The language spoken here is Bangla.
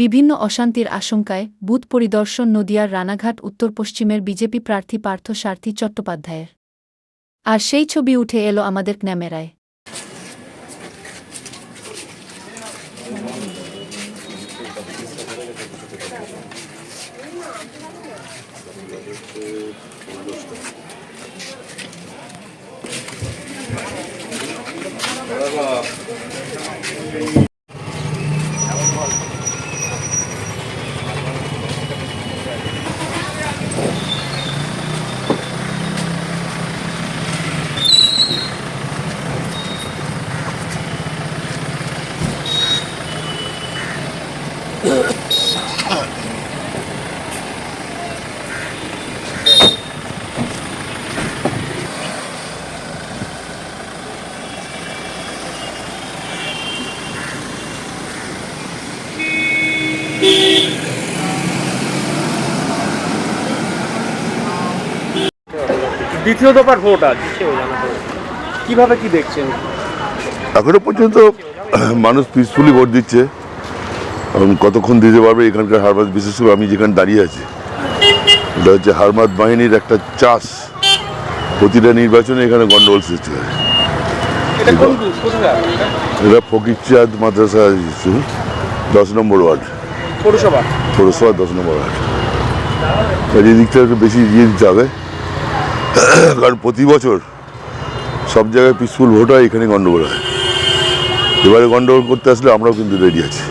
বিভিন্ন অশান্তির আশঙ্কায় বুথ পরিদর্শন নদিয়ার রানাঘাট উত্তর পশ্চিমের বিজেপি প্রার্থী পার্থ সারথী চট্টোপাধ্যায়ের। আর সেই ছবি উঠে এলো আমাদের ক্যামেরায়। দ্বিতীয় দফার ভোট আজ কিভাবে কি দেখছেন? এখনো পর্যন্ত মানুষ পিসফুলি ভোট দিচ্ছে এবং কতক্ষণ দিতে পারবে এখানকার হারমাদ, বিশেষ করে আমি যেখানে দাঁড়িয়ে আছি এটা হচ্ছে হারমাদ বাহিনীর একটা চাষ। প্রতিটা নির্বাচনে এখানে গন্ডগোল সৃষ্টি হয়। এটা ফকিরচাঁদ মাদ্রাসা 10 নম্বর ওয়ার্ড, পৌরসভা 10 নম্বর ওয়ার্ড। এই দিকটা একটু বেশি ইয়ে দিতে হবে, কারণ প্রতি বছর সব জায়গায় পিসফুল ভোট হয়, এখানে গন্ডগোল হয়। এবারে গন্ডগোল করতে আসলে আমরাও কিন্তু রেডি আছি।